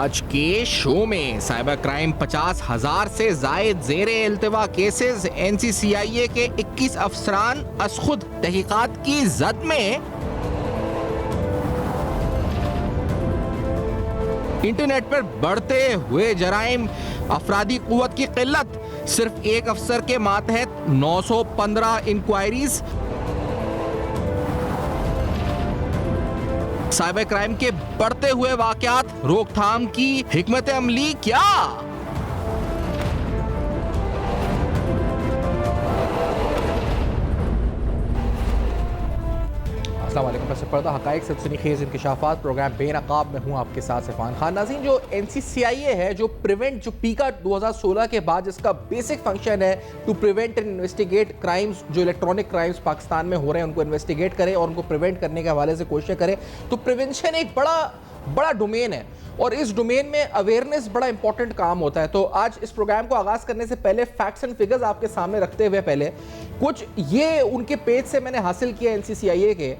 आज के शो में साइबर क्राइम 50,000 से जायद ज़ेरे इल्तिवा केसेस, NCCIA के 21 अफसरान असखुद तहकीकात की जद में। इंटरनेट पर बढ़ते हुए जराइम, अफरादी कुव्वत की किल्लत, सिर्फ एक अफसर के मातहत 915 इंक्वायरीज। साइबर क्राइम के बढ़ते हुए वाकयात, रोकथाम की हिकमत अमली क्या? अस्सलाम वालेकुम। पस पर्दा हक़ाइक़ सनसनीखेज़ इंकशाफ़ात प्रोग्राम बेनकाब में हूँ आपके साथ सिफ़ान खान। नाज़रीन, जो NCCIA है, जो प्रिवेंट, जो पीका 2016 के बाद जिसका बेसिक फंक्शन है to prevent and investigate crimes, जो इलेक्ट्रॉनिक क्राइम्स पाकिस्तान में हो रहे हैं उनको इन्वेस्टिगेट करे और उनको प्रिवेंट करने के हवाले से कोशिश करे। तो प्रिवेंशन एक बड़ा डोमेन है और इस डोमेन में अवेयरनेस बड़ा इंपॉर्टेंट काम होता है। तो आज इस प्रोग्राम को आगाज़ करने से पहले फैक्ट्स एंड फिगर्स आपके सामने रखते हुए पहले कुछ ये उनके पेज से मैंने हासिल किया NCCIA के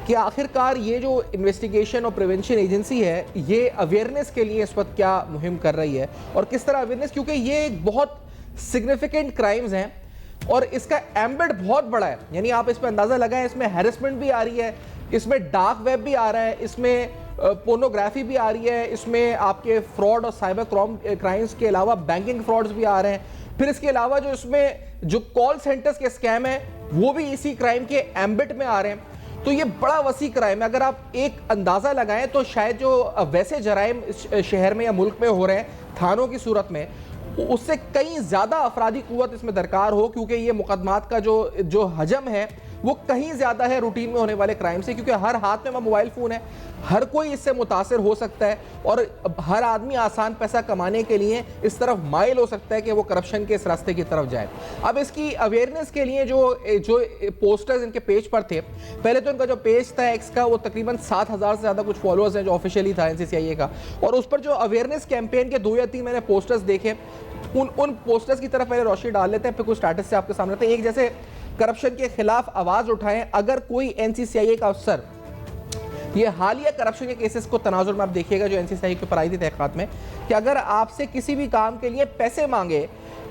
कि आखिरकार ये जो इन्वेस्टिगेशन और प्रिवेंशन एजेंसी है ये अवेयरनेस के लिए इस वक्त क्या मुहिम कर रही है और किस तरह अवेयरनेस, क्योंकि ये एक बहुत सिग्निफिकेंट क्राइम्स हैं और इसका एम्बेड बहुत बड़ा है। यानी आप इस पर अंदाज़ा लगाएं, इसमें हैरेसमेंट भी आ रही है, इसमें डार्क वेब भी आ रहा है, इसमें पोर्नोग्राफी भी आ रही है, इसमें आपके फ्रॉड और साइबर क्राइम्स के अलावा बैंकिंग फ्रॉड्स भी आ रहे हैं। फिर इसके अलावा जो इसमें जो कॉल सेंटर्स के स्कैम है वो भी इसी क्राइम के एम्बिट में आ रहे हैं। तो ये बड़ा वसी क्राइम है। अगर आप एक अंदाज़ा लगाएं तो शायद जो वैसे जराइम शहर में या मुल्क में हो रहे हैं थानों की सूरत में, उससे कहीं ज़्यादा अफरादी कुव्वत इसमें दरकार हो, क्योंकि ये मुकदमात का जो हजम है वो कहीं ज़्यादा है रूटीन में होने वाले क्राइम से, क्योंकि हर हाथ में मोबाइल फ़ोन है, हर कोई इससे मुतासर हो सकता है और हर आदमी आसान पैसा कमाने के लिए इस तरफ माइल हो सकता है कि वो करप्शन के इस रास्ते की तरफ जाए। अब इसकी अवेयरनेस के लिए जो पोस्टर्स इनके पेज पर थे, पहले तो इनका जो पेज था एक्स का वो तकरीबन 7,000 से ज़्यादा कुछ फॉलोअर्स हैं जो ऑफिशियली था NCCIA का, और उस पर जो अवेयरनेस कैंपेन के 2 या 3 मैंने पोस्टर्स देखे, उन पोस्टर्स की तरफ पहले रोशनी डाल लेते हैं, फिर कुछ स्टेटस से आपके सामने आते हैं। एक, जैसे करप्शन के खिलाफ आवाज उठाएं। अगर कोई NCCIA का अफसर, ये हालिया करप्शन के केसेस को तनाजुर में आप देखिएगा जो NCCIA के ऊपर आई थी तहकीकात में, कि अगर आपसे किसी भी काम के लिए पैसे मांगे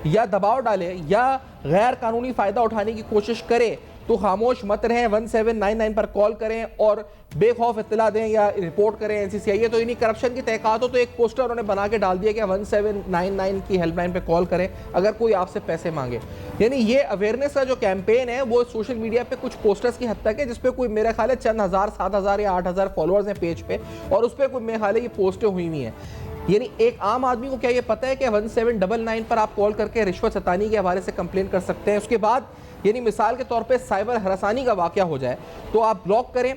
या दबाव डाले या गैर कानूनी फ़ायदा उठाने की कोशिश करे तो खामोश मत रहें, 1799 पर कॉल करें और बेखौफ इत्तला दें या रिपोर्ट करें NCCIA। तो इन्हीं करप्शन की तहकीकात हो तो एक पोस्टर उन्होंने बना के डाल दिया कि 1799 की हेल्पलाइन पे कॉल करें अगर कोई आपसे पैसे मांगे। यानी ये अवेयरनेस का जो कैंपेन है वो सोशल मीडिया पे कुछ पोस्टर्स की हद तक है जिसपे कोई मेरा ख्याल है चंद हज़ार, 7,000 या 8,000 फॉलोअर्स हैं पेज पे, और उस पर कोई मेरे ख्याल है ये पोस्टें हुई हुई हैं। यानी एक आम आदमी को क्या ये पता है कि 1799 पर आप कॉल करके रिश्वत सतानी के हवाले से कंप्लेन कर सकते हैं। उसके बाद यानी मिसाल के तौर पे साइबर हरासानी का वाक़या हो जाए तो आप ब्लॉक करें,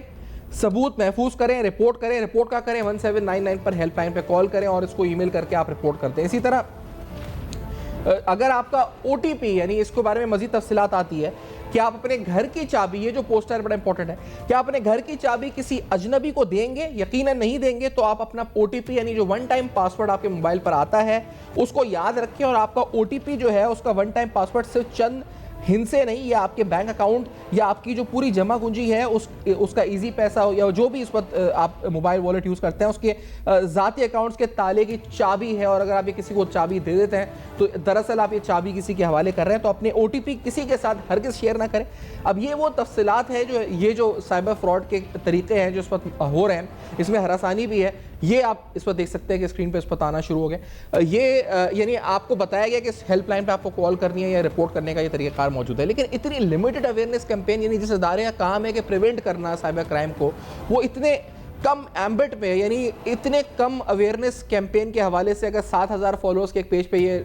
सबूत महफूज करें, रिपोर्ट करें। रिपोर्ट का करें 1799 पर हेल्पलाइन पे कॉल करें और इसको ईमेल करके आप रिपोर्ट करते हैं। इसी तरह अगर आपका OTP, यानी इसके बारे में मज़ीद तफसीलात आती है कि आप अपने घर की चाबी, ये जो पोस्टर बड़ा इंपॉर्टेंट है, कि आप अपने घर की चाबी किसी अजनबी को देंगे, यकीनन नहीं देंगे, तो आप अपना OTP यानी जो 1 टाइम पासवर्ड आपके मोबाइल पर आता है उसको याद रखें और आपका OTP जो है उसका 1 टाइम पासवर्ड सिर्फ चंद हिंसे नहीं, या आपके बैंक अकाउंट या आपकी जो पूरी जमा पूंजी है उसका इजी पैसा हो या जो भी इस वक्त आप मोबाइल वॉलेट यूज़ करते हैं उसके ज़ाती अकाउंट्स के ताले की चाबी है, और अगर आप ये किसी को चाबी दे देते हैं तो दरअसल आप ये चाबी किसी के हवाले कर रहे हैं। तो अपने OTP किसी के साथ हरगिज़ शेयर ना करें। अब ये वो तफसीलात है जो साइबर फ्रॉड के तरीके हैं जो इस वक्त हो रहे हैं, इसमें हरासानी भी है, ये आप इस पर देख सकते हैं कि स्क्रीन पे इस पर आना शुरू हो गए। ये यानी आपको बताया गया कि हेल्पलाइन पे आपको कॉल करनी है या रिपोर्ट करने का ये तरीक़ाकार मौजूद है, लेकिन इतनी लिमिटेड अवेयरनेस कैंपेन, यानी जिस इदारे का काम है कि प्रिवेंट करना साइबर क्राइम को, वो इतने कम एम्बिट में, यानी इतने कम अवेयरनेस कैंपेन के हवाले से अगर 7,000 फॉलोअर्स के एक पेज पे ये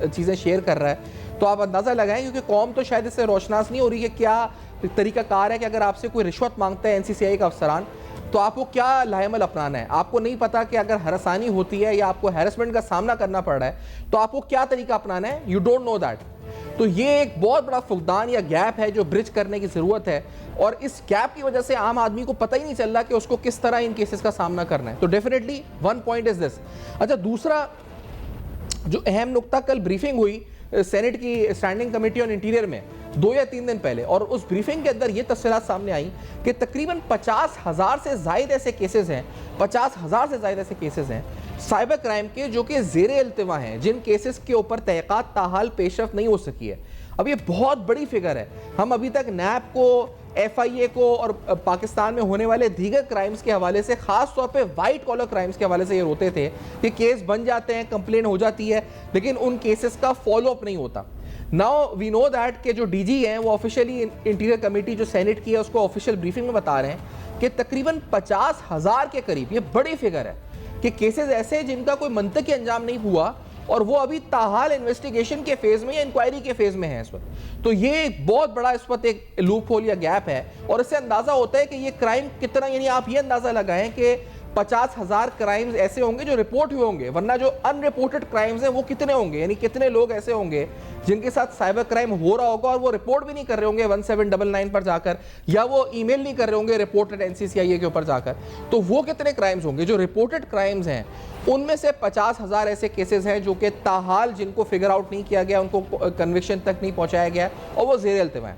चीज़ें शेयर कर रहा है तो आप अंदाज़ा लगाएं, क्योंकि कौम तो शायद इससे रोशनास नहीं हो रही है क्या तरीक़ाकार है कि अगर आपसे कोई रिश्वत मांगता है NCCIA का अफसरान तो आपको क्या लाएमल अपनाना है। आपको नहीं पता कि अगर हरासानी होती है या आपको हैरेसमेंट का सामना करना पड़ रहा है तो आपको क्या तरीका अपनाना है, यू डोंट नो दैट। तो ये एक बहुत बड़ा फुकदान या गैप है जो ब्रिज करने की ज़रूरत है, और इस गैप की वजह से आम आदमी को पता ही नहीं चल रहा कि उसको किस तरह इन केसेस का सामना करना है। तो डेफिनेटली 1 पॉइंट इज़ दिस। अच्छा, दूसरा जो अहम नुक्ता, कल ब्रीफिंग हुई सेनेट की स्टैंडिंग कमेटी ऑन इंटीरियर में 2 या 3 दिन पहले, और उस ब्रीफिंग के अंदर ये तफसीलात सामने आई कि तकरीबन 50,000 से ज़ायद ऐसे केसेस हैं, 50,000 से ज़ायद ऐसे केसेस हैं साइबर क्राइम के जो कि ज़ेरे इल्तिवा हैं, जिन केसेस के ऊपर तहक़ीक़ात ताहाल पेशरफ नहीं हो सकी है। अब ये बहुत बड़ी फिगर है। हम अभी तक नैब को, FIA को और पाकिस्तान में होने वाले दीगर क्राइम्स के हवाले से, ख़ास तौर पे वाइट कॉलर क्राइम्स के हवाले से ये रोते थे कि केस बन जाते हैं, कंप्लेन हो जाती है, लेकिन उन केसेस का फॉलो अप नहीं होता। नाउ वी नो दैट के जो DG हैं वो ऑफिशियली इंटीरियर कमेटी जो सेनेट की है उसको ऑफिशियल ब्रीफिंग में बता रहे हैं कि तकरीबन 50,000 के करीब, ये बड़ी फिगर है, कि केसेस ऐसे जिनका कोई मंतकी अंजाम नहीं हुआ और वो अभी ताहाल इन्वेस्टिगेशन के फेज में या इंक्वायरी के फेज में है इस वक्त। तो ये एक बहुत बड़ा इस वक्त एक लूप होल या गैप है और इससे अंदाजा होता है कि ये क्राइम कितना, यानी आप ये अंदाजा लगाएं कि 50,000 क्राइम्स ऐसे होंगे जो रिपोर्ट हुए होंगे, वरना जो अनरिपोर्टेड क्राइम्स हैं वो कितने होंगे, यानी कितने लोग ऐसे होंगे जिनके साथ साइबर क्राइम हो रहा होगा और वो रिपोर्ट भी नहीं कर रहे होंगे 1799 पर जाकर, या वो ईमेल नहीं कर रहे होंगे रिपोर्टेड NCCIA के ऊपर जाकर। तो वो कितने क्राइम्स होंगे जो रिपोर्टेड क्राइम्स हैं। उनमें से 50,000 ऐसे केसेस हैं जो कि ताहाल जिनको फिगर आउट नहीं किया गया, उनको कन्विक्शन तक नहीं पहुंचाया गया और वो ज़ेरे इल्तिवा है।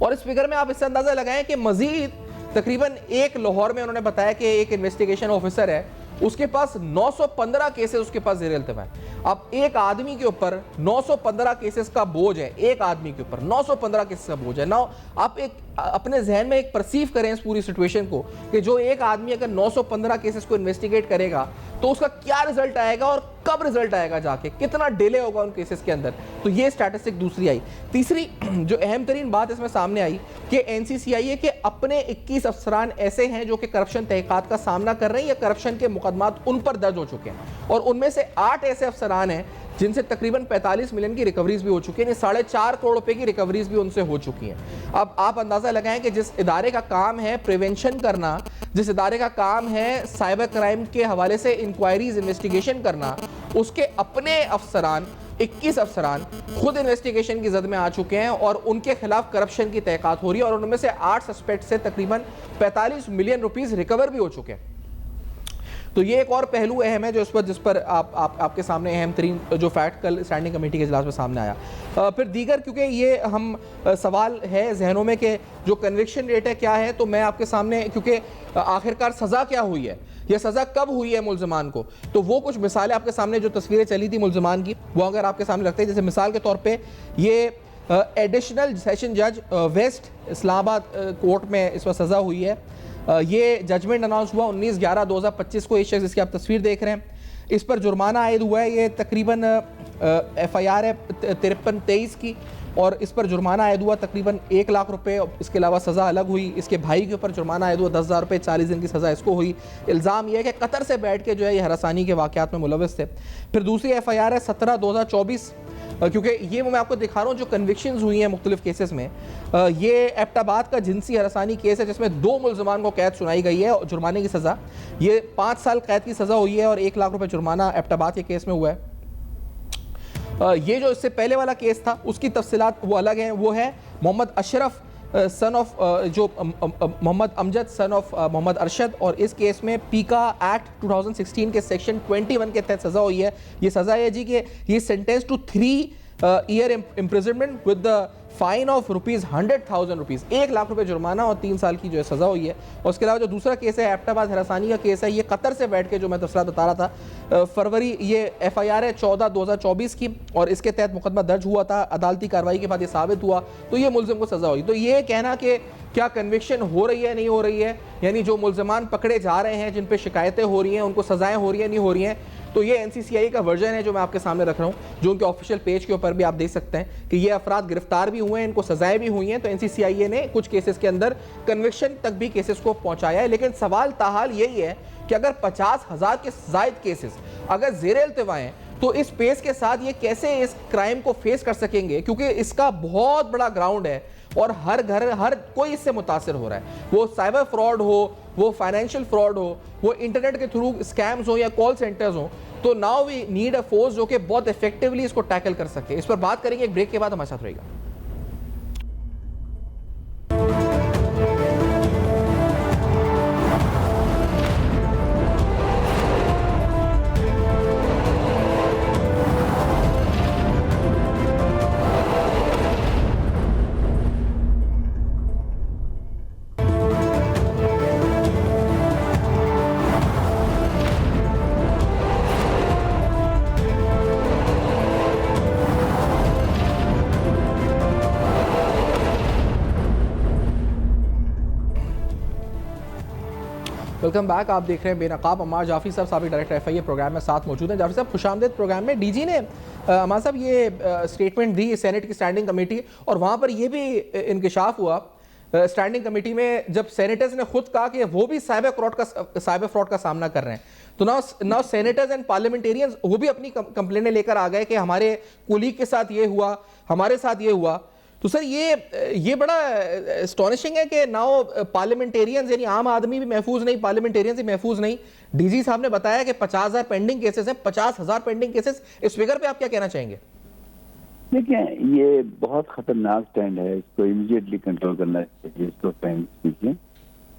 और इस फिगर में आप इससे अंदाजा लगाएं कि मजीद तकरीबन एक लाहौर में उन्होंने बताया कि एक इन्वेस्टिगेशन ऑफिसर है, उसके पास 915 केसेस उसके पास ज़ेरे इल्तिवा है। अब एक आदमी के ऊपर 915 केसेस का बोझ है, एक आदमी के ऊपर 915 केसेस का बोझ है। नाउ आप एक अपने जहन में एक परसीव करें इस पूरी सिचुएशन को कि जो एक आदमी अगर 915 केसेस को इन्वेस्टिगेट करेगा तो उसका क्या रिजल्ट आएगा और कब रिजल्ट आएगा, जाके कितना डिले होगा उन केसेस के अंदर। तो ये स्टैटिस्टिक दूसरी आई। तीसरी जो अहम तरीन बात इसमें सामने आई कि NCCIA के अपने 21 अफसरान ऐसे हैं जो कि करप्शन तहक़ीक़ात का सामना कर रहे हैं या करप्शन के मुकदमात उन पर दर्ज हो चुके हैं, और उनमें से 8 ऐसे अफसरान हैं जिनसे तकरीबन 45 मिलियन की रिकवरीज भी हो चुकी है, 4.5 करोड़ रुपए की रिकवरीज भी उनसे हो चुकी हैं। अब आप अंदाजा लगाएं कि जिस इदारे का काम है प्रिवेंशन करना, जिस इदारे का काम है साइबर क्राइम के हवाले से इंक्वायरीज, इन्वेस्टिगेशन करना, उसके अपने अफसरान 21 अफसरान खुद इन्वेस्टिगेशन की जद में आ चुके हैं और उनके खिलाफ करप्शन की तहक़ीक़ात हो रही है और उनमें से 8 सस्पेक्ट से तकरीबन 45 मिलियन रुपीस रिकवर भी हो चुके हैं। तो ये एक और पहलू अहम है जो जिस पर आपके सामने अहम तरीन जो फैक्ट कल स्टैंडिंग कमेटी के इजलास में सामने आया। फिर दीगर, क्योंकि ये हम सवाल है जहनों में कि जो कन्विक्शन रेट है क्या है, तो मैं आपके सामने, क्योंकि आखिरकार सज़ा क्या हुई है, यह सज़ा कब हुई है मुल्ज़मान को, तो वो कुछ मिसालें आपके सामने जो तस्वीरें चली थी मुल्ज़मान की, वो अगर आपके सामने रखते हैं। जैसे मिसाल के तौर पर ये एडिशनल सेशन जज वेस्ट इस्लामाबाद कोर्ट में इस पर सज़ा हुई है। ये जजमेंट अनाउंस हुआ 19/11/2025 को। इस शख्स जिसकी आप तस्वीर देख रहे हैं, इस पर जुर्माना आयद हुआ है। ये तकरीबन FIR है 5323 की और इस पर जुर्माना आयद हुआ तकरीबन 1 लाख रुपए। इसके अलावा सज़ा अलग हुई, इसके भाई के ऊपर जुर्माना आयद हुआ 10,000 रुपये, 40 दिन की सज़ा इसको हुई। इल्ज़ाम यह है कि कतर से बैठ के जो है ये हरासानी के वाक़यात में मुलव्वस थे। फिर दूसरी FIR है 17/2024, क्योंकि ये मैं आपको दिखा रहा हूँ जो कन्विक्शंस हुई हैं मुख्तलिफ केसेस में। ये एबटाबाद का जिनसी हरासानी केस है जिसमें 2 मुल्ज़मान को कैद सुनाई गई है और जुर्माने की सज़ा, ये 5 साल कैद की सज़ा हुई है और 1 लाख रुपए जुर्माना एबटाबाद के केस में हुआ है। ये जो इससे पहले वाला केस था उसकी तफसीलात वो अलग हैं। वो है मोहम्मद अशरफ सन ऑफ जो मोहम्मद अमजद सन ऑफ मोहम्मद अरशद, और इस केस में पीका एक्ट 2016 के सेक्शन 21 के तहत सज़ा हुई है। ये सज़ा है जी कि ये sentence to 3 year imprisonment with the fine of ₹100,000, 1 lakh रुपए जुर्माना और 3 साल की जो है सज़ा हुई है। और उसके अलावा जो दूसरा केस है एबटाबाद हरासानी का केस है, ये कतर से बैठ के जो मैं तफसीलात बता रहा था, फरवरी, ये FIR है 14/2024 की और इसके तहत मुकदमा दर्ज हुआ था। अदालती कार्रवाई के बाद ये साबित हुआ तो ये मुल्ज़िम को सज़ा हुई। तो ये कहना कि क्या कन्विक्शन हो रही है नहीं हो रही है, यानी जो मुल्ज़मान पकड़े जा रहे हैं, जिन पर शिकायतें हो रही हैं, उनको सज़ाएँ हो रही हैं नहीं हो रही हैं, तो ये NCCIA का वर्जन है जो मैं आपके सामने रख रहा हूँ, जो उनके ऑफिशियल पेज के ऊपर भी आप देख सकते हैं कि ये अफराद गिरफ्तार भी हुए हैं, इनको सजाएं भी हुई हैं। तो NCCIA ने कुछ केसेस के अंदर कन्विक्शन तक भी केसेस को पहुंचाया है। लेकिन सवाल ताहाल यही है कि अगर 50,000 के जायद केसेस अगर ज़ेरे इल्तिवा हैं तो इस पेस के साथ ये कैसे इस क्राइम को फेस कर सकेंगे, क्योंकि इसका बहुत बड़ा ग्राउंड है और हर घर, हर कोई इससे मुतासिर हो रहा है। वो साइबर फ्रॉड हो, वो फाइनेंशियल फ्रॉड हो, वो इंटरनेट के थ्रू स्कैम्स हो या कॉल सेंटर्स हो। तो now we need a force जो कि बहुत इफेक्टिवली इसको टैकल कर सके। इस पर बात करेंगे एक ब्रेक के बाद, हमारे साथ रहेगा। Welcome back. आप देख रहे हैं बेनकाब। अम्मार जाफरी साहब साबिक डायरेक्टर FIA प्रोग्राम में साथ मौजूद हैं। जाफरी साहब खुशामदीद प्रोग्राम में। DG ने अम्मार साहब ये स्टेटमेंट दी सेनेट की स्टैंडिंग कमेटी, और वहाँ पर ये भी इंकशाफ हुआ स्टैंडिंग कमेटी में जब सेनेटर्स ने खुद कहा कि वो भी साइबर फ्रॉड का सामना कर रहे हैं। तो नाउ सेनेटर्स एंड पार्लियामेंटेरियंस वो भी अपनी कंप्लेनें लेकर आ गए कि हमारे कोलीग के साथ ये हुआ, हमारे साथ ये हुआ। तो सर ये बड़ा एस्टॉनिशिंग है कि नाउ पार्लियामेंटेरियंस यानी आम आदमी भी महफूज नहीं, पार्लियामेंटेरियंस भी महफूज नहीं। DG साहब ने बताया कि 50,000 पेंडिंग केसेस हैं, 50,000 पेंडिंग केसेस। इस फिगर पे आप क्या कहना चाहेंगे? देखिए, ये बहुत खतरनाक स्टैंड है, इसको इमीडिएटली कंट्रोल करना चाहिए। इसको टाइम कीजिए।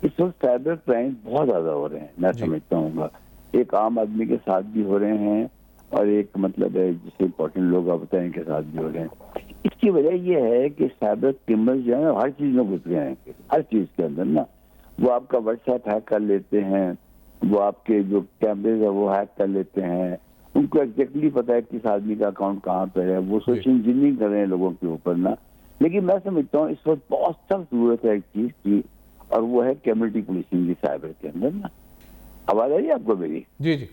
इस वक्त साइबर क्राइम बहुत ज्यादा हो रहे हैं, मैं समझता हूँ। एक आम आदमी के साथ भी हो रहे हैं और एक मतलब है जिसे इम्पोर्टेंट लोग आप बताएं के साथ भी हो रहे हैं। इसकी वजह यह है कि साइबर क्रिमिनल जो है हर चीज में घुस गए हैं, हर चीज के अंदर ना। वो आपका व्हाट्सएप हैक कर लेते हैं, वो आपके जो कैमरेज है वो हैक कर लेते हैं, उनको एग्जैक्टली पता है किस आदमी का अकाउंट कहाँ पर है, वो सोशल इंजीनियरिंग कर रहे हैं लोगों के ऊपर ना। लेकिन मैं समझता हूँ इस वक्त बहुत सख्त जरूरत है एक चीज की, और वो है कम्युनिटी पुलिसिंग की साइबर के अंदर ना। आवाज आई आपको मेरी? जी जी।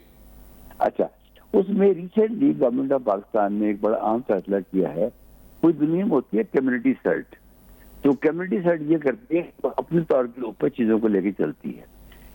अच्छा, उसमें रिसेंटली गवर्नमेंट ऑफ पाकिस्तान ने एक बड़ा अहम फैसला किया है। पूरी दुनिया में होती है कम्युनिटी सर्ट। तो कम्युनिटी सर्ट ये करती है तो अपने तौर के ऊपर चीजों को लेके चलती है,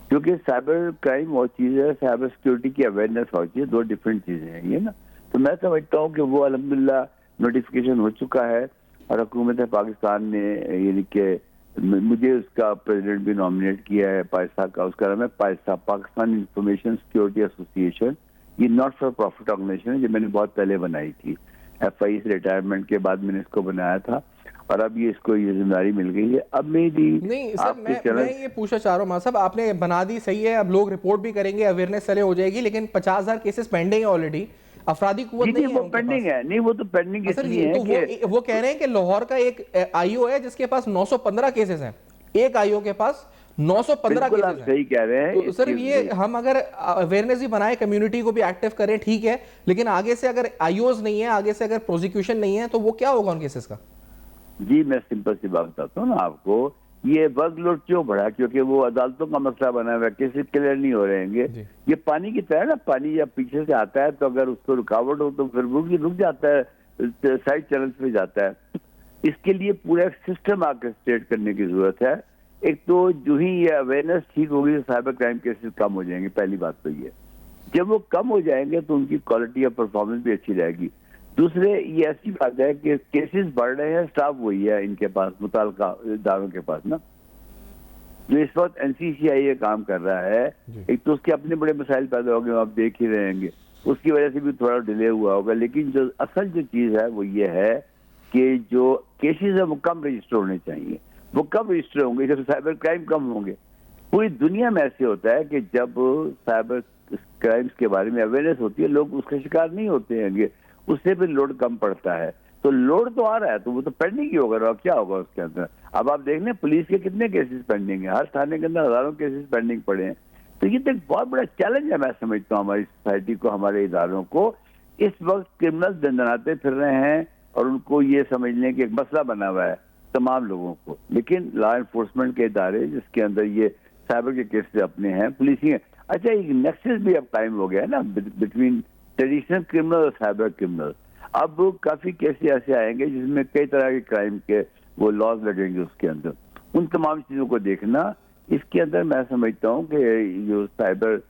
क्योंकि साइबर क्राइम और चीज है, साइबर सिक्योरिटी की अवेयरनेस होती है, दो डिफरेंट चीजें हैं ये ना। तो मैं समझता हूँ कि वो अल्हम्दुलिल्लाह नोटिफिकेशन हो चुका है और हुकूमत पाकिस्तान ने यानी कि मुझे उसका प्रेसिडेंट भी नॉमिनेट किया है पाकिस्तान का। उसका नाम है पाकिस्तान इंफॉर्मेशन सिक्योरिटी एसोसिएशन। ये नॉट फॉर प्रॉफिट ऑर्गेनाइजेशन है, जो मैंने बहुत पहले बनाई थी। FI से रिटायरमेंट के बाद मैंने इसको बनाया था और अब ये इसको ये जिम्मेदारी मिल गई है। अब मेरी नहीं सर, मैं ये पूछना चाह रहा हूँ साहब, आपने बना दी सही है, अब लोग रिपोर्ट भी करेंगे, अवेयरनेस चले हो जाएगी, लेकिन 50,000 केसेस पेंडिंग है ऑलरेडी। अफरादी कुव्वत नहीं है, वो पेंडिंग है। नहीं, वो तो पेंडिंग इसलिए है कि वो कह रहे हैं कि लाहौर का एक IO है जिसके पास 915 केसेस हैं। एक IO के पास 915 केसेस हैं। सही कह रहे हैं। तो सर ये हम अगर अवेयरनेस भी बनाए, कम्युनिटी को भी एक्टिव करें, ठीक है, लेकिन आगे से अगर IOs नहीं है, आगे से अगर प्रोसिक्यूशन नहीं है, तो वो क्या होगा उन केसेस का? जी, मैं सिंपल सी बात बताता हूँ ना आपको। ये वर्कलोड क्यों बढ़ा? क्योंकि वो अदालतों का मसला बना हुआ है, केसेस क्लियर नहीं हो रहेंगे। ये पानी की तरह ना, पानी जब पीछे से आता है तो अगर उसको रुकावट हो तो फिर वो रुक जाता है, साइड चैनल पे जाता है। इसके लिए पूरा एक सिस्टम आर्केस्ट्रेट करने की जरूरत है। एक तो जो ही ये अवेयरनेस ठीक होगी तो साइबर क्राइम केसेस कम हो जाएंगे। पहली बात तो ये, जब वो कम हो जाएंगे तो उनकी क्वालिटी ऑफ परफॉर्मेंस भी अच्छी रहेगी। दूसरे, ये ऐसी बात है कि केसेस बढ़ रहे हैं, स्टाफ वही है इनके पास, मुताल्लिका इदारों के पास ना, जो इस वक्त NCCI काम कर रहा है। एक तो उसके अपने बड़े मसाइल पैदा हो गए, आप देख ही रहेंगे, उसकी वजह से भी थोड़ा डिले हुआ होगा। लेकिन जो असल जो चीज है वो ये है कि जो केसेस है वो कम रजिस्टर होने चाहिए। वो कब रजिस्टर होंगे? जब साइबर क्राइम कम होंगे। पूरी दुनिया में ऐसे होता है कि जब साइबर क्राइम्स के बारे में अवेयरनेस होती है, लोग उसका शिकार नहीं होते हैं, उससे भी लोड कम पड़ता है। तो लोड तो आ रहा है, तो वो तो पेंडिंग ही होगा। और क्या होगा उसके अंदर? अब आप देख लें पुलिस के कितने केसेस पेंडिंग है, हर थाने के अंदर हजारों केसेस पेंडिंग पड़े हैं। तो ये तो एक बहुत बड़ा चैलेंज है, मैं समझता हूँ हमारी सोसाइटी को, हमारे इदारों को। इस वक्त क्रिमिनल दंदनाते फिर रहे हैं और उनको ये समझने की एक मसला बना हुआ है तमाम लोगों को। लेकिन लॉ एनफोर्समेंट के इदारे जिसके अंदर ये साइबर के केसेस अपने हैं, पुलिसिंग है। अच्छा, एक नेक्सस भी अब कायम हो गया है ना बिटवीन ट्रेडिशनल क्रिमिनल और साइबर क्रिमिनल। अब काफी केसेस ऐसे आएंगे जिसमें कई तरह के क्राइम के वो लॉज लगेंगे उसके अंदर। उन तमाम चीजों को देखना इसके अंदर मैं समझता हूँ कि जो साइबर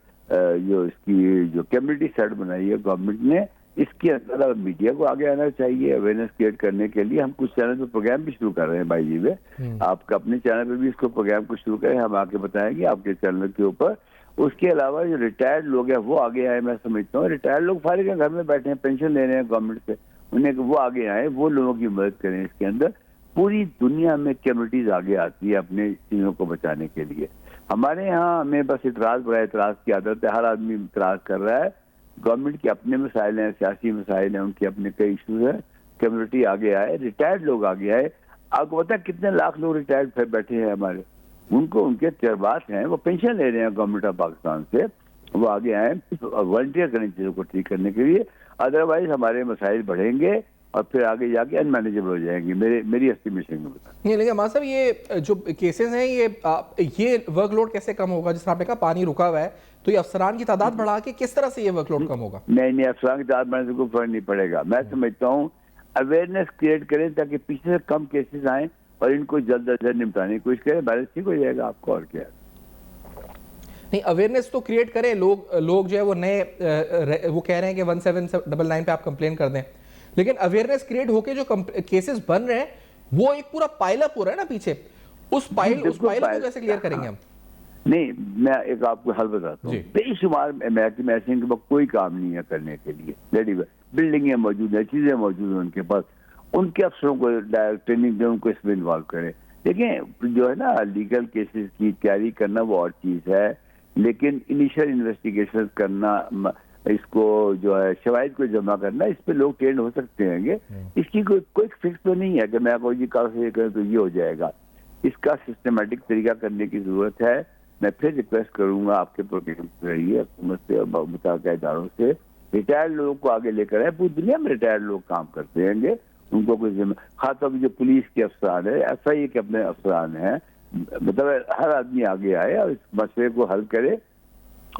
जो इसकी जो कम्युनिटी सेट बनाई है गवर्नमेंट ने, इसके अंदर मीडिया को आगे आना चाहिए अवेयरनेस क्रिएट करने के लिए। हम कुछ चैनल पे प्रोग्राम भी शुरू कर रहे हैं भाई जी में, आपका अपने चैनल पे भी इसको प्रोग्राम को शुरू करें, हम आके बताएंगे आपके चैनल के ऊपर। उसके अलावा जो रिटायर्ड लोग हैं वो आगे आए, मैं समझता हूँ रिटायर्ड लोग फारिग हैं, घर में बैठे हैं, पेंशन ले रहे हैं गवर्नमेंट से, उन्हें वो आगे आए, वो लोगों की मदद करें इसके अंदर। पूरी दुनिया में कम्युनिटीज आगे आती है अपने चीजों को बचाने के लिए। हमारे यहाँ हमें बस इतराज बड़ा इतराज की आदत है, हर आदमी इतराज कर रहा है। गवर्नमेंट के अपने मसाइल हैं, सियासी मसाइल हैं, उनके अपने कई इशूज हैं। कम्युनिटी आगे आए, रिटायर्ड लोग आगे आए। आपको पता है कितने लाख लोग रिटायर्ड बैठे हैं हमारे, उनको उनके तजर्बात हैं, वो पेंशन ले रहे हैं गवर्नमेंट ऑफ पाकिस्तान से, वो आगे आए वॉलंटियर करें चीजों को ठीक करने के लिए। अदरवाइज हमारे मसाइल बढ़ेंगे और फिर आगे जाके अनमैनेजेबल हो जाएंगी, मेरी एस्टिमेशन में बता। नहीं, लेकिन हमारे साहब ये जो केसेस हैं ये वर्कलोड कैसे कम होगा? जिस तरह आपने कहा पानी रुका हुआ है, तो ये अफसरान की तादाद बढ़ा के किस तरह से ये वर्कलोड कम होगा? नहीं, अफसरान की तादाद बढ़ने से कोई फर्क नहीं पड़ेगा। मैं समझता हूँ अवेयरनेस क्रिएट करें ताकि पीछे से कम केसेस आए और इनको जल्द अज जल्द निपटाने की कोशिश करें, बैलेंस ठीक हो जाएगा आपको। और क्या नहीं, अवेयरनेस तो क्रिएट करें। लोग जो है वो नए वो कह रहे हैं कि 1799 पे आप कंप्लेन कर दें, लेकिन अवेयरनेस क्रिएट होके जो केसेस बन रहे हैं वो एक पूरा पाइल अप हो रहा है ना पीछे। उस पाइल को कैसे क्लियर करेंगे हम? नहीं, मैं एक आपको हल बताता हूँ। बेशुमार महकमे ऐसे इनके पास कोई काम नहीं है करने के लिए, रेडी बिल्डिंगें मौजूद है, चीजें मौजूद है उनके पास। उनके अफसरों को डायरेक्ट ट्रेनिंग दें, उनको इसमें इन्वॉल्व करें। देखिए जो है ना, लीगल केसेस की तैयारी करना वो और चीज है, लेकिन इनिशियल इन्वेस्टिगेशन करना, इसको जो है शवाहिद को जमा करना, इस पे लोग ट्रेंड हो सकते हैं। इसकी कोई फिक्स तो नहीं है कि मैं कोई जी कल से ये करें तो ये हो जाएगा। इसका सिस्टमेटिक तरीका करने की जरूरत है। मैं फिर रिक्वेस्ट करूंगा आपके प्रोटेक्शन के जरिए हुकूमत से, मुताल्लिका इदारों से, रिटायर्ड लोगों को आगे लेकर आए। पूरी दुनिया में रिटायर्ड लोग काम करते हैं, उनको कोई खासतौर पर जो पुलिस के अफसरान है, SIA के अपने अफसरान हैं, मतलब हर आदमी आगे आए और इस मसले को हल करे।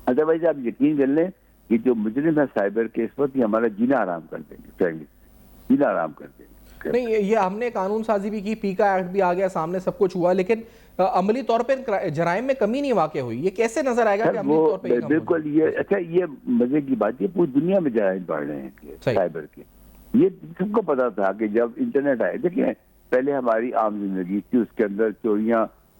अदरवाइज आप यकीन कर लें कि जो मुजरिम है साइबर के, इस वक्त हमारा जीना आराम कर देंगे, जीना आराम कर देंगे। नहीं, ये हमने कानून साजी भी की, पीका एक्ट भी आ गया सामने, सब कुछ हुआ, लेकिन अमली तौर पे जराइम में कमी नहीं वाक़ हुई। ये कैसे नजर आएगा कि अमली तौर पे? बिल्कुल, ये अच्छा, ये मजे की बात है, पूरी दुनिया में जराइम बढ़ रहे हैं साइबर के। ये सबको पता था कि जब इंटरनेट आए, देखिए पहले हमारी आम जिंदगी थी, उसके अंदर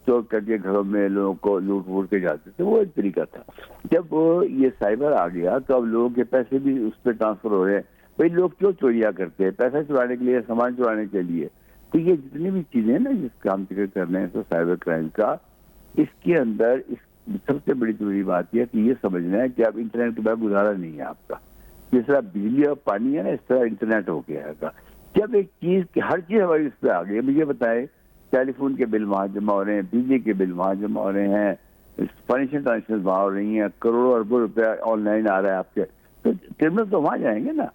चोर करके घरों में लोगों को लूट वूट के जाते थे, वो एक तरीका था। जब ये साइबर आ गया तो अब लोगों के पैसे भी उस पर ट्रांसफर हो रहे हैं। भाई लोग क्यों चोरियां करते हैं? पैसा चुराने के लिए, सामान चुराने के लिए। तो ये जितनी भी चीजें ना जिसका हम जिक्र कर रहे हैं तो साइबर क्राइम का, इसके अंदर सबसे बड़ी जरूरी बात यह कि ये समझना है कि अब इंटरनेट के बाद गुजारा नहीं है आपका। जिस तरह बिजली और पानी है ना, इस तरह इंटरनेट हो गया है। जब एक चीज, हर चीज हमारी उस पर आ गई, मुझे बताए टेलीफोन के बिल वहां जमा हो रहे हैं, बिजली के बिल वहां जमा हो रहे हैं, फाइनेंशियल ट्रांजेक्शन वहां हो रही हैं, करोड़ों अरबों रुपया ऑनलाइन आ रहा है आपके, तो क्रिमिनल तो वहां जाएंगे ना।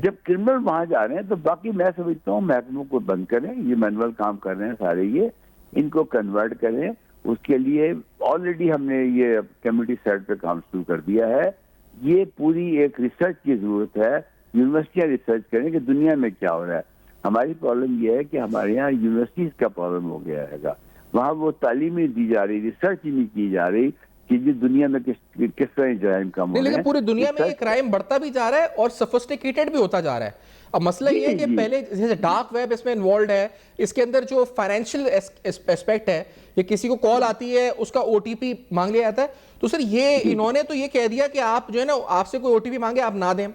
जब क्रिमिनल वहां जा रहे हैं तो बाकी मैं समझता हूँ महकमों को बंद करें। ये मैनुअल काम कर रहे हैं सारे, ये इनको कन्वर्ट करें। उसके लिए ऑलरेडी हमने ये कम्युनिटी साइड पे काम शुरू कर दिया है। ये पूरी एक रिसर्च की जरूरत है, यूनिवर्सिटियां रिसर्च करें कि दुनिया में क्या हो रहा है। हमारी प्रॉब्लम यह है कि हमारे यहाँ यूनिवर्सिटीज का प्रॉब्लम हो गया है, वहाँ वो तालीम नहीं दी जा रही, रिसर्च ही नहीं की जा रही कि जो दुनिया में किस तरह जराइम कम हो रहे हैं। लेकिन पूरी दुनिया में ये क्राइम बढ़ता भी जा रहा है और सोफिस्टिकेटेड भी होता जा रहा है। अब मसला ये है कि पहले जैसे डार्क वेब इसमें इन्वॉल्व है, इसके अंदर जो फाइनेंशियल एस्पेक्ट है, ये किसी को कॉल आती है, उसका OTP मांग लिया जाता है। तो सर ये इन्होंने तो ये कह दिया कि आप जो है ना, आपसे कोई OTP मांगे आप ना दें,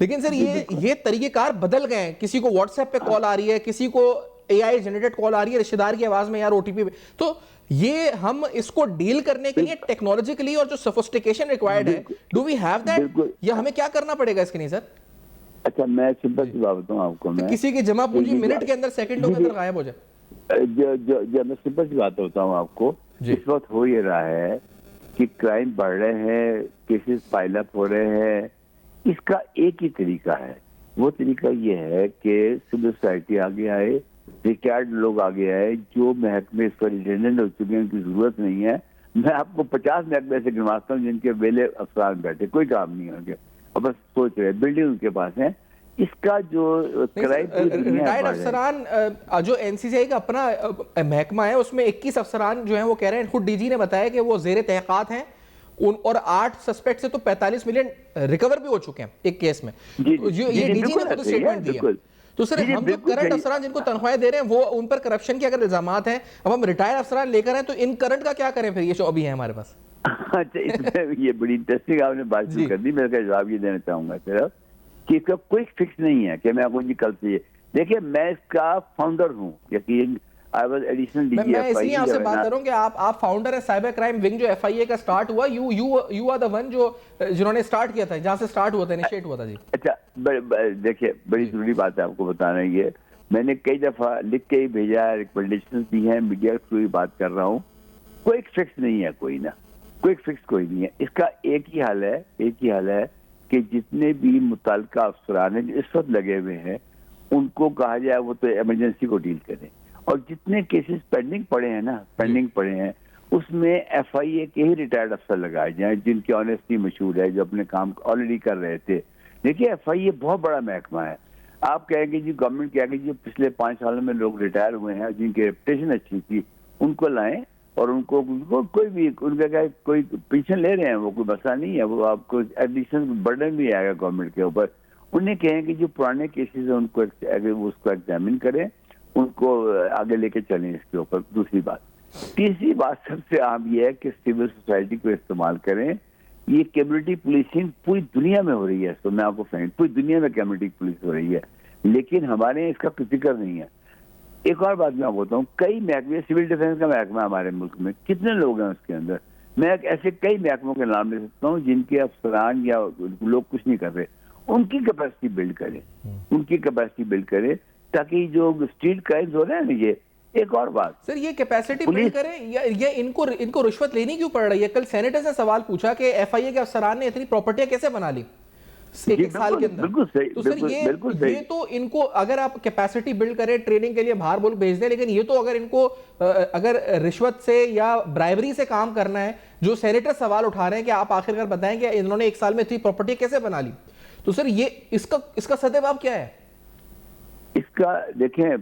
लेकिन सर ये तरीकेकार बदल गए हैं। किसी को व्हाट्सएप पे कॉल आ रही है, किसी को AI जनरेटेड कॉल आ रही है रिश्तेदार की आवाज में, यार OTP। तो ये हम इसको डील करने के लिए टेक्नोलॉजिकली और जो सोफिस्टिकेशन रिक्वायर्ड है, डू वी हैव दैट, या हमें क्या करना पड़ेगा इसके लिए सर? अच्छा, मैं सिंपल सी बात बताऊं आपको, मैं किसी की जमा पूंजी मिनट के अंदर, सेकंडों के अंदर गायब हो जाए। जो मैं सिंपल सी बात बताऊं आपको, इस वक्त हो ये रहा है कि क्राइम बढ़ रहे हैं, केसेस पाइल अप हो रहे हैं। इसका एक ही तरीका है, वो तरीका ये है कि सिविल सोसाइटी आगे आए, रिटायर्ड लोग आगे आए, जो महकमे इस पर रिटेंडेंट हो चुके हैं, उनकी जरूरत नहीं है। मैं आपको 50 महकमे ऐसे गिनवाता हूँ जिनके वेले अफसरान बैठे, कोई काम नहीं है उनके, और बस सोच रहे, बिल्डिंग उनके पास है। इसका जो रिटायर्ड अफसरान, जो NCCI का अपना महकमा है, उसमें 21 अफसरान जो है वो कह रहे हैं, खुद DG ने बताया कि वो जेर तहकीकात हैं, और 8 सस्पेक्ट से तो 45 मिलियन रिकवर भी हो चुके हैं एक केस में। ये DG ने खुद स्टेटमेंट दिया। तो सर हम जो करंट अफसरान जिनको तनख्वाहें दे रहे हैं, वो उन पर करप्शन के अगर इल्जामात हैं, अब हम रिटायर्ड अफसरान लेकर हैं, तो इन करंट का क्या करें फिर, ये जो अभी है हमारे पास? अच्छा, इसमें ये बड़ी इंटरेस्टिंग आपने बात शुरू कर दी। मैं जवाब ये देना चाहूंगा सिर्फ कि इसका कोई फिक्स नहीं है कि मैं आपको जी कल से, देखिए मैं इसका फाउंडर हूँ, यकीन आई वाज एडिशनल DG मैं इसलिए आपसे बात कर रहा हूं कि आप फाउंडर है साइबर क्राइम विंग जो FIA का स्टार्ट हुआ, यू आर द वन जिन्होंने स्टार्ट किया था, जहां से स्टार्ट हुआ था, इनिशिएट हुआ था जी। अच्छा, देखिए बड़ी जरूरी बात है आपको बताना है, ये मैंने कई दफा लिख के ही भेजा है, रिकमेंडेशन दी है, मीडिया के थ्रू ही बात कर रहा हूँ। कोई फिक्स नहीं है, कोई फिक्स कोई नहीं है। इसका एक ही हल है कि जितने भी मुतल्लिका अफसरान हैं जो इस वक्त लगे हुए हैं, उनको कहा जाए वो तो इमरजेंसी को डील करें। और जितने केसेस पेंडिंग पड़े हैं ना, पेंडिंग पड़े हैं, उसमें FIA के ही रिटायर्ड अफसर लगाए जाएं जिनकी ऑनेस्टी मशहूर है, जो अपने काम ऑलरेडी कर रहे थे। देखिए FIA बहुत बड़ा महकमा है। आप कहेंगे जी, गवर्नमेंट कहेंगे जी पिछले 5 सालों में लोग रिटायर हुए हैं जिनकी रेपुटेशन अच्छी थी, उनको लाएं और उनको कोई भी उनका क्या कोई पेंशन ले रहे हैं, वो कोई मसला नहीं है, वो आपको एडिशनल बर्डन भी आएगा गवर्नमेंट के ऊपर। उन्हें कहें कि जो पुराने केसेस हैं उनको उसको एग्जामिन करें, उनको आगे लेके चलें इसके ऊपर। दूसरी बात, तीसरी बात सबसे आम ये है कि सिविल सोसाइटी को इस्तेमाल करें। ये कम्युनिटी पुलिसिंग पूरी दुनिया में हो रही है, तो मैं आपको पूरी दुनिया में कम्युनिटी पुलिस हो रही है, लेकिन हमारे यहाँ इसका कोई जिक्र नहीं है। एक और बात मैं आपको बताऊँ, कई महकमे, सिविल डिफेंस का महकमा हमारे मुल्क में कितने लोग हैं उसके अंदर, मैं ऐसे कई महकमों के नाम ले सकता हूँ जिनके अफसरान या लोग कुछ नहीं कर रहे। उनकी कैपेसिटी बिल्ड करें, उनकी कैपेसिटी बिल्ड करें ताकि जो स्ट्रीट क्राइम्स हो रहे हैं ना, ये एक और बात सर, ये कैपेसिटी बिल्ड करें या ये इनको रिश्वत लेनी क्यों पड़ रही है? कल सेनेटर से सवाल पूछा कि FIA के अफसरान ने इतनी प्रॉपर्टियां कैसे बना ली एक साल के अंदर। बिल्कुल सही, तो सर ये तो इनको अगर आप कैपेसिटी बिल्ड करें, ट्रेनिंग के लिए बाहर मुल्क भेज दें, लेकिन ये तो अगर इनको अगर रिश्वत से या ब्राइबरी से काम करना है, जो सेनेटर सवाल उठा रहे हैं कि आप आखिरकार बताएं कि इन्होंने एक साल में इतनी प्रॉपर्टी कैसे बना ली, तो सर ये इसका सदेबाब क्या है? इसका देखें,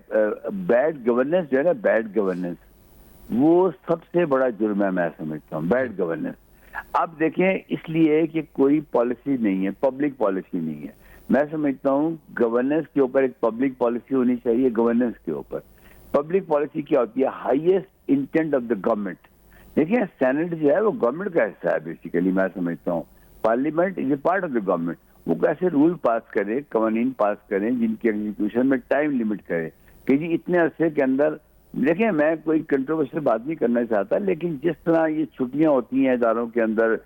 बैड गवर्नेंस जो है ना, बैड गवर्नेंस वो सबसे बड़ा जुर्म है, मैं समझता हूँ, बैड गवर्नेंस। अब देखें, इसलिए कि कोई पॉलिसी नहीं है, पब्लिक पॉलिसी नहीं है। मैं समझता हूँ गवर्नेंस के ऊपर एक पब्लिक पॉलिसी होनी चाहिए। गवर्नेंस के ऊपर पब्लिक पॉलिसी क्या होती है? Highest intent of the government. देखिए, सेनेट जो है वो गवर्नमेंट का हिस्सा है बेसिकली, मैं समझता हूँ। Parliament is a part of the government. वो कैसे रूल पास करे, कवानीन पास करें जिनके एग्जीक्यूशन में टाइम लिमिट करे कि जी इतने अरसे के अंदर। देखिए, मैं कोई कंट्रोवर्शियल बात नहीं करना चाहता, लेकिन जिस तरह ये छुट्टियां होती हैं इदारों के अंदर,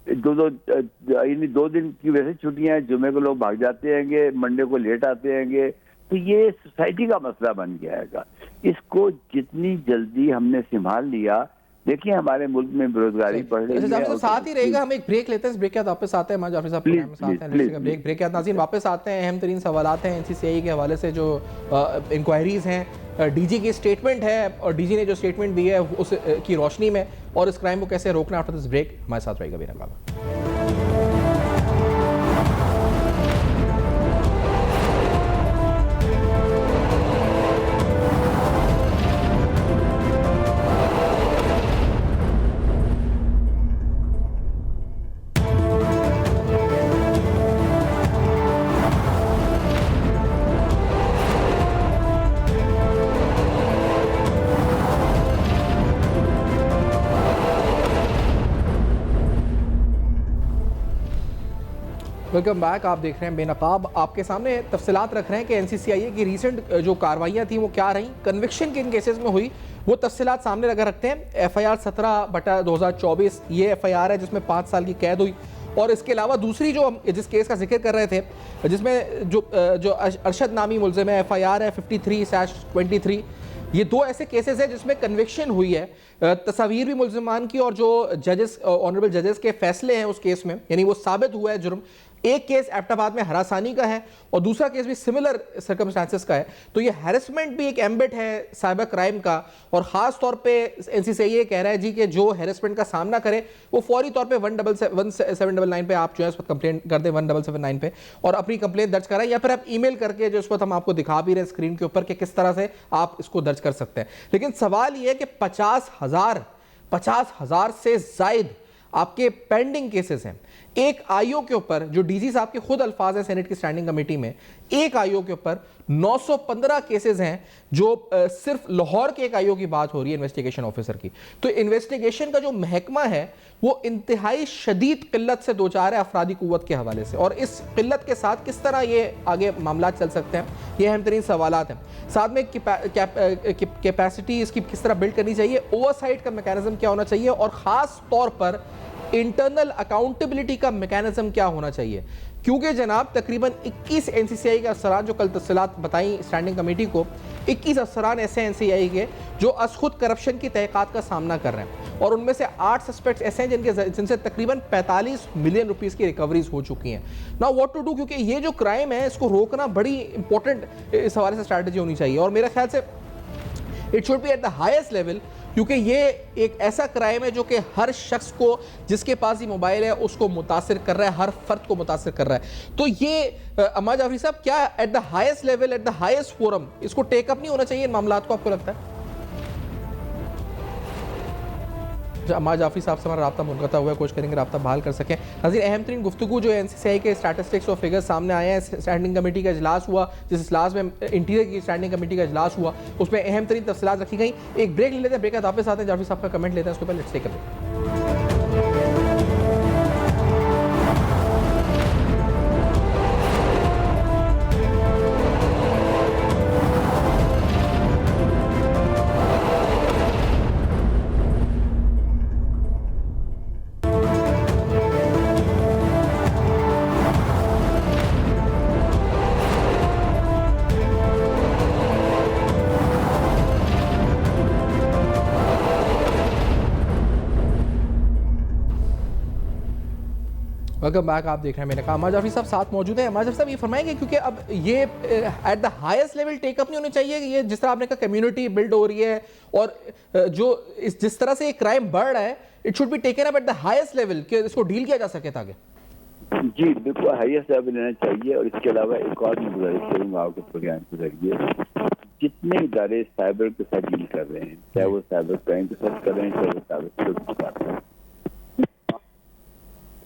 दो दिन की वजह से छुट्टियां, जुमे को लोग भाग जाते हैंगे, मंडे को लेट आते हैंगे, तो ये सोसाइटी का मसला बन जाएगा। इसको जितनी जल्दी हमने संभाल लिया, देखिए हमारे मुल्क में बेरोजगारी बढ़ रही है। तो साथ ही रहेगा, हम एक ब्रेक लेते हैं, इस ब्रेक के बाद वापस आते हैं। जाफर साहब प्रोग्राम में साथ हैं, ब्रेक के बाद नाज़रीन वापस आते हैं। अहम तरीन सवालात हैं NCCI के हवाले से, जो इंक्वायरीज हैं, DG की स्टेटमेंट है और DG ने जो स्टेटमेंट दी है उस की रोशनी में, और इस क्राइम को कैसे रोकना। आफ्टर दिस ब्रेक हमारे साथ रहेगा बेना बाबा। Welcome back. आप देख रहे हैं बेनकाब। आपके सामने तफसीलात रख रहे हैं कि NCCI की रीसेंट जो कार्रवाइयाँ थी वो क्या रहीं, कन्विक्शन किन केसेस में हुई, वो तफसीलात सामने लगा रखते हैं। FIR 17/2024 ये FIR है जिसमें 5 साल की कैद हुई, और इसके अलावा दूसरी जो हम जिस केस का जिक्र कर रहे थे, जिसमें जो अरशद नामी मुलजिम है, FIR है 53/23। ये दो ऐसे केसेस हैं जिसमें कन्विक्शन हुई है, तस्वीर भी मुलजिमान की, और जो जजेस, ऑनरेबल जजेस के फैसले हैं उस केस में, यानी वो साबित हुआ है जुर्म। एक केस एबटाबाद में हरासानी का है और दूसरा केस भी सिमिलर सर्कमस्टांसेस का है। तो ये हैरेसमेंट भी एक एम्बिट है साइबर क्राइम का, और ख़ास तौर पे NCCI कह रहा है जी कि जो हैरेसमेंट का सामना करे वो फौरी तौर पे 1799 पे आप जो है उस वक्त कंप्लेंट कर दें, 1779 पे, और अपनी कंप्लेंट दर्ज कराएं, या फिर आप ईमेल करके, जो इस वक्त हम आपको दिखा भी रहे हैं स्क्रीन के ऊपर, कि किस तरह से आप इसको दर्ज कर सकते हैं। लेकिन सवाल ये है कि 50,000 से जायद आपके पेंडिंग केसेस हैं। एक आईओ के ऊपर, जो DG साहब के खुद अल्फाज हैं सेनेट की स्टैंडिंग कमेटी में, एक आईओ के ऊपर 915 केसेस हैं, जो सिर्फ लाहौर के एक आईओ की बात हो रही है, इन्वेस्टिगेशन ऑफिसर की। तो इन्वेस्टिगेशन का जो महकमा है वो इंतहाई शदीद किल्लत से दो चार है अफरादी कुव्वत के हवाले से, और इस किल्लत के साथ किस तरह ये आगे मामला चल सकते हैं, ये अहम तरीन सवालात हैं। साथ में कैपेसिटी इसकी किस तरह बिल्ड करनी चाहिए, ओवरसाइट का मैकेनिज्म क्या होना चाहिए, और ख़ास तौर पर इंटरनल अकाउंटेबिलिटी का मैकेनिज्म क्या होना चाहिए। क्योंकि जनाब तकरीबन 21 NCCI के अफसरान, जो कल तफसीलात बताई स्टैंडिंग कमेटी को, 21 अफसरान ऐसे NCCI के जो खुद करप्शन की तहक़ीक़ात का सामना कर रहे हैं। और उनमें से 8 सस्पेक्ट्स ऐसे हैं जिनसे तकरीबन 45 मिलियन रुपीस की रिकवरीज हो चुकी हैं। नाउ व्हाट टू डू, क्योंकि ये जो क्राइम है इसको रोकना बड़ी इंपॉर्टेंट इस हवाले से स्ट्रैटेजी होनी चाहिए और मेरे ख्याल से it should be at the highest level, क्योंकि ये एक ऐसा क्राइम है जो कि हर शख्स को जिसके पास ही मोबाइल है उसको मुतासिर कर रहा है, हर फर्द को मुतासिर कर रहा है। तो ये अम्मा जाफरी साहब, क्या at the highest level, at the highest forum इसको टेकअप नहीं होना चाहिए इन मामलात को, आपको लगता है? अम्मा जाफरी साहब से हमारा राब्ता मुनक़ता हुआ है, कोशिश करेंगे राब्ता बहाल कर सकें। नाज़रीन, अहम तरीन गुफ्तगू जो एनसीसीआई के स्टैटिस्टिक्स और फिगर्स सामने आए हैं, स्टैंडिंग कमेटी का इजलास हुआ, जिस इजलास में इंटीरियर की स्टैंडिंग कमेटी का इजलास हुआ, उसमें अहम तरीन तफसीलात रखी गई। एक ब्रेक ले लेते हैं, ब्रेक के वापस आते हैं, जाफरी साहब का कमेंट लेते हैं, उसके बाद let's take a break. Welcome back, आप देख रहे हैं मैंने कहा अम्मा जाफरी साहब साथ मौजूद है। अम्मा जाफरी साहब ये फरमाएंगे, क्योंकि अब ये at the highest level take up नहीं होनी चाहिए, ये जिस तरह आपने कहा कम्युनिटी बिल्ड हो रही है और जो जिस तरह से ये क्राइम बढ़ रहा है, it should be taken up at the highest level कि इसको डील किया जा सके ताकि। जी बिल्कुल हाईएस्ट लेवल लेना चाहिए। और इसके अलावा एक और मैं गुजारिश करूँगा आपके प्रोग्राम के जरिए, जितने इदारे साइबर के साथ डील कर रहे हैं, चाहे वो साइबर क्राइम के साथ कर रहे हैं, चाहे वो साइबर सिक्योरिटी के साथ कर रहे हैं।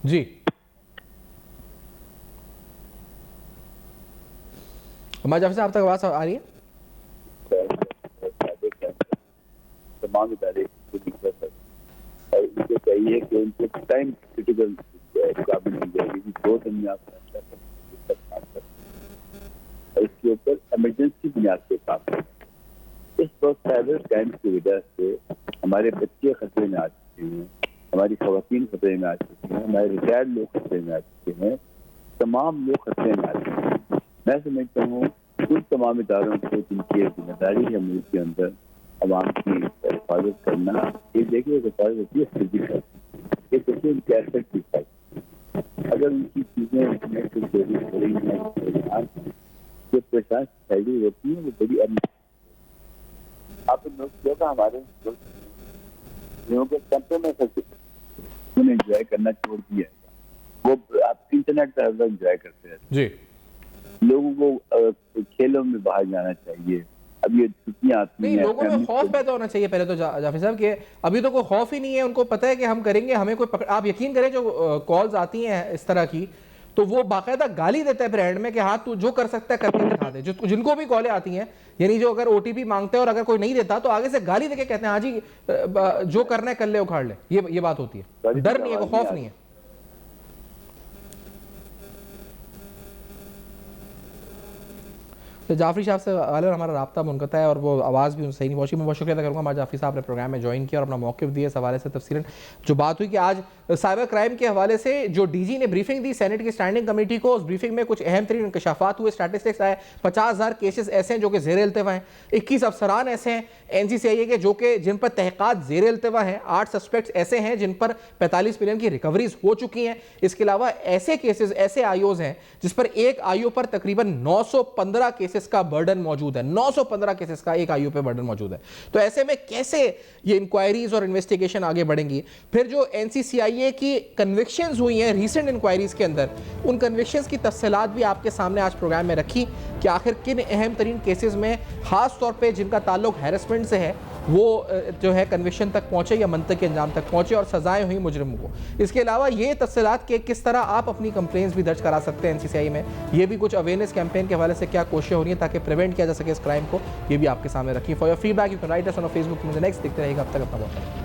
जी अम्मा जाफरी साहब, आप तक आवाज़ आ रही है? तमाम इदारे उनको चाहिए कि उनको टाइम क्रिटिकल रिक्वायरमेंट दी जाएगी, 2 दिन में आप इसके ऊपर इमरजेंसी बुनियाद पे काम करें। इस वक्त साइबर क्राइम की वजह से हमारे बच्चे खतरे में आ चुके हैं, हमारी खवातीन खतरे में आ चुकी हैं, हमारे रिटायर्ड लोग खतरे में आ चुके हैं, तमाम लोग खतरे में आ चुके हैं। मैं समझता हूँ उन तमाम इदारों को जिनकी जिम्मेदारी है मुल्क के अंदर अवाम की हिफाजत करना, ये देखिए हिफाजत होती है फिजिकल, ये देखिए उनकी एसेट की हिफाजत। अगर उनकी चीज़ें इंटरनेट से चोरी हो रही हैं, जो परेशान सोसाइटी होती है वो बड़ी आपने नोट किया था हमारे लोगों के कैंपों में उन्हें एंजॉय करना छोड़ दिया, वो आप इंटरनेट का एंजॉय करते हैं जी। लोगों को खेलों में बाहर जाना चाहिए। अब ये छुट्टियां आती हैं, लोगों में खौफ पैदा होना चाहिए पहले तो जाफरी साहब के, अभी तो कोई खौफ ही नहीं है, उनको पता है कि हम करेंगे, हमें कोई आप यकीन करें जो कॉल्स आती हैं इस तरह की, तो वो बाकायदा गाली देता है फिर एंड में कि हाँ तू जो कर सकता है करके दिखा दे। जिनको भी कॉलें आती हैं, यानी जो अगर ओटीपी मांगते हैं और अगर कोई नहीं देता तो आगे से गाली देके कहते हैं हाँ जी जो करना है कर ले, उखाड़ ले। ये बात होती है, डर नहीं है, खौफ नहीं है। तो जाफरी साहब से वाले हमारा राब्ता मुनक़ता है और वो आवाज़ भी सही नहीं पहुँची। मैं बहुत शुक्रिया अदा करूँगा हमारे जाफरी साहब ने प्रोग्राम में ज्वाइन किया और अपना मौक़िफ़ दिया इस हवाले से। तफसीलन जो बात हुई कि आज साइबर क्राइम के हवाले से जो डीजी ने ब्रीफिंग दी सेनेट की स्टैंडिंग कमेटी को, उस ब्रीफिंग में कुछ अहम तरीन इंकशाफात हुए, स्टैटिस्टिक्स आए। 50,000 केसेस ऐसे हैं जो कि ज़ेर इल्तिवा हैं, 21 अफसरान ऐसे हैं NCCIA के जो कि जिन पर तहक़ीक़ात ज़ेर इल्तिवा हैं, 8 सस्पेक्ट्स ऐसे हैं जिन पर 45 मिलियन की रिकवरीज हो चुकी हैं। इसके अलावा ऐसे केसेस, ऐसे IOs हैं जिस पर एक IO पर तकरीबन 915 केसेस का बर्डन मौजूद है। 915 केसेस का एक IO पे बर्डन मौजूद है। तो ऐसे में कैसे ये इंक्वायरीज और इन्वेस्टिगेशन आगे बढ़ेंगी? फिर जो NCCIA की कन्विक्शंस हुई हैं रिसेंट इंक्वायरीज के अंदर, उन कन्विक्शंस की तफसीलात भी आपके सामने आज प्रोग्राम में रखी कि आखिर किन अहम तरीन केसेस में, खास तौर पे जिनका ताल्लुक हैरेसमेंट से है, वो जो है कन्विक्शन तक पहुंचे या मंतकी अंजाम तक पहुंचे और सजाएं हुई मुजरिमों को। इसके अलावा ये तफसीलात के किस तरह आप अपनी कंप्लेंट्स भी दर्ज करा सकते हैं NCCIA में, ये भी कुछ अवेयरनेस कैंपेन के हवाले से क्या कोशिशें हो रही हैं ताकि प्रिवेंट किया जा सके इस क्राइम को, ये भी आपके सामने रखी। For your feedback you can write us on Facebook. मुझे नेक्स्ट देखते रहेगा, अब तक अपना बहुत